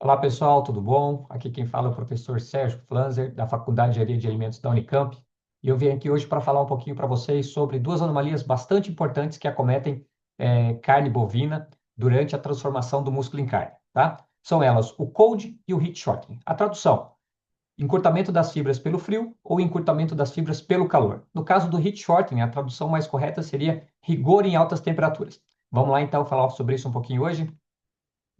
Olá pessoal, tudo bom? Aqui quem fala é o professor Sérgio Flanzer, da Faculdade de Engenharia de Alimentos da Unicamp. E eu vim aqui hoje para falar um pouquinho para vocês sobre duas anomalias bastante importantes que acometem carne bovina durante a transformação do músculo em carne, tá? São elas o cold e o heat shortening. A tradução: encurtamento das fibras pelo frio ou encurtamento das fibras pelo calor. No caso do heat shortening, a tradução mais correta seria rigor em altas temperaturas. Vamos lá então falar sobre isso um pouquinho hoje?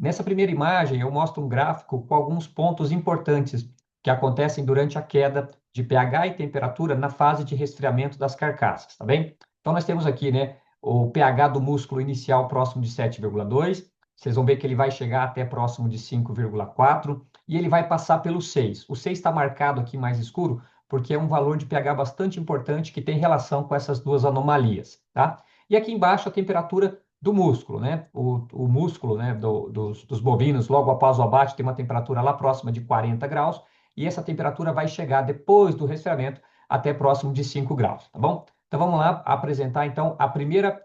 Nessa primeira imagem, eu mostro um gráfico com alguns pontos importantes que acontecem durante a queda de pH e temperatura na fase de resfriamento das carcaças, tá bem? Então, nós temos aqui, né, o pH do músculo inicial próximo de 7,2. Vocês vão ver que ele vai chegar até próximo de 5,4 e ele vai passar pelo 6. O 6 está marcado aqui mais escuro porque é um valor de pH bastante importante que tem relação com essas duas anomalias, tá? E aqui embaixo a temperatura do músculo, né? O músculo, né, dos bovinos, logo após o abate, tem uma temperatura lá próxima de 40 graus, e essa temperatura vai chegar depois do resfriamento até próximo de 5 graus, tá bom? Então vamos lá apresentar então a primeira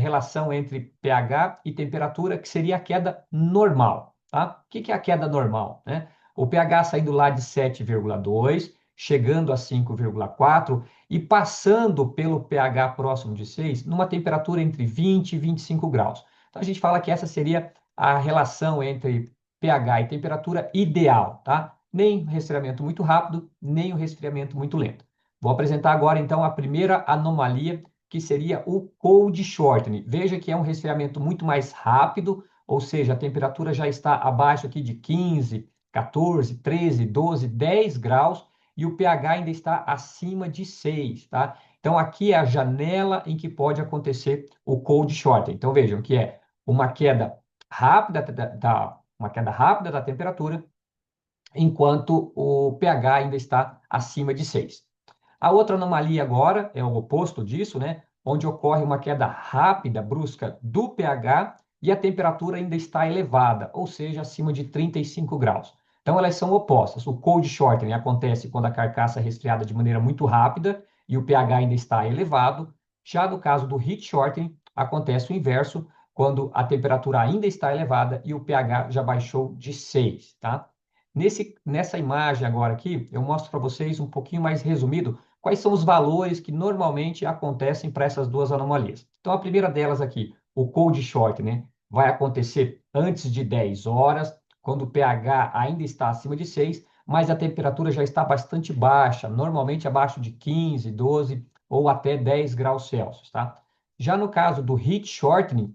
relação entre pH e temperatura, que seria a queda normal, tá? O que é a queda normal, né? O pH saindo lá de 7,2, chegando a 5,4 e passando pelo pH próximo de 6, numa temperatura entre 20 e 25 graus. Então, a gente fala que essa seria a relação entre pH e temperatura ideal, tá? Nem um resfriamento muito rápido, nem um resfriamento muito lento. Vou apresentar agora, então, a primeira anomalia, que seria o cold shortening. Veja que é um resfriamento muito mais rápido, ou seja, a temperatura já está abaixo aqui de 15, 14, 13, 12, 10 graus, e o pH ainda está acima de 6, tá? Então, aqui é a janela em que pode acontecer o cold shortening. Então, vejam que é uma queda rápida uma queda rápida da temperatura, enquanto o pH ainda está acima de 6. A outra anomalia agora é o oposto disso, né? Onde ocorre uma queda rápida, brusca do pH e a temperatura ainda está elevada, ou seja, acima de 35 graus. Então, elas são opostas. O cold shortening acontece quando a carcaça é resfriada de maneira muito rápida e o pH ainda está elevado. Já no caso do heat shortening, acontece o inverso, quando a temperatura ainda está elevada e o pH já baixou de 6, tá? Nessa imagem agora aqui, eu mostro para vocês um pouquinho mais resumido quais são os valores que normalmente acontecem para essas duas anomalias. Então, a primeira delas aqui, o cold short, né, vai acontecer antes de 10 horas, quando o pH ainda está acima de 6, mas a temperatura já está bastante baixa, normalmente abaixo de 15, 12 ou até 10 graus Celsius, tá? Já no caso do heat shortening,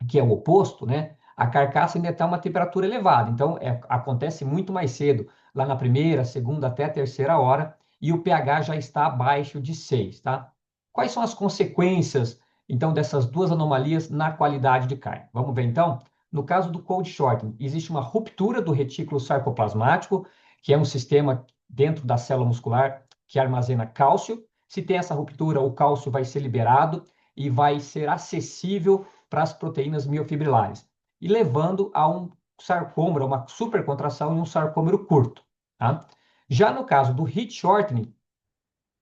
que é o oposto, né? A carcaça ainda está uma temperatura elevada, então acontece muito mais cedo, lá na primeira, segunda até a terceira hora, e o pH já está abaixo de 6, tá? Quais são as consequências, então, dessas duas anomalias na qualidade de carne? Vamos ver, então? No caso do cold shortening, existe uma ruptura do retículo sarcoplasmático, que é um sistema dentro da célula muscular que armazena cálcio. Se tem essa ruptura, o cálcio vai ser liberado e vai ser acessível para as proteínas miofibrilares, e levando a um sarcômero, uma supercontração em um sarcômero curto. Tá? Já no caso do heat shortening,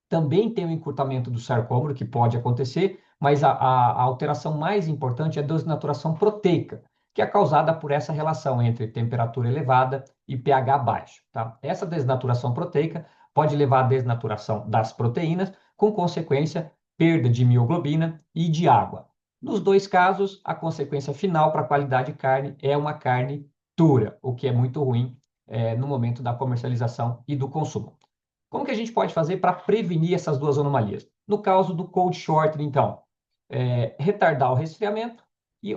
também tem o encurtamento do sarcômero, que pode acontecer, mas a alteração mais importante é a desnaturação proteica, que é causada por essa relação entre temperatura elevada e pH baixo. Tá? Essa desnaturação proteica pode levar à desnaturação das proteínas, com consequência, perda de mioglobina e de água. Nos dois casos, a consequência final para a qualidade de carne é uma carne dura, o que é muito ruim no momento da comercialização e do consumo. Como que a gente pode fazer para prevenir essas duas anomalias? No caso do cold shortening, então, retardar o resfriamento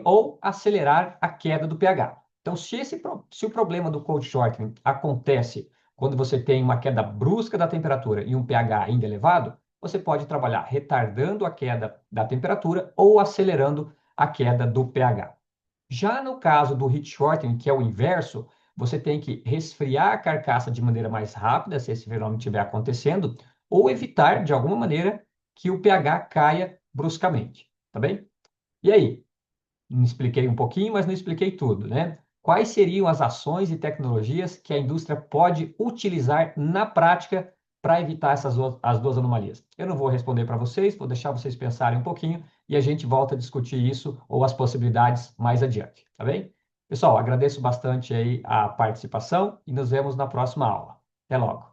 ou acelerar a queda do pH. Então, se o problema do cold shortening acontece quando você tem uma queda brusca da temperatura e um pH ainda elevado, você pode trabalhar retardando a queda da temperatura ou acelerando a queda do pH. Já no caso do heat shortening, que é o inverso, você tem que resfriar a carcaça de maneira mais rápida, se esse fenômeno estiver acontecendo, ou evitar, de alguma maneira, que o pH caia bruscamente, tá bem? E aí? Não expliquei um pouquinho, mas não expliquei tudo, né? Quais seriam as ações e tecnologias que a indústria pode utilizar na prática para evitar as duas anomalias? Eu não vou responder para vocês, vou deixar vocês pensarem um pouquinho e a gente volta a discutir isso ou as possibilidades mais adiante, tá bem? Pessoal, agradeço bastante aí a participação e nos vemos na próxima aula. Até logo.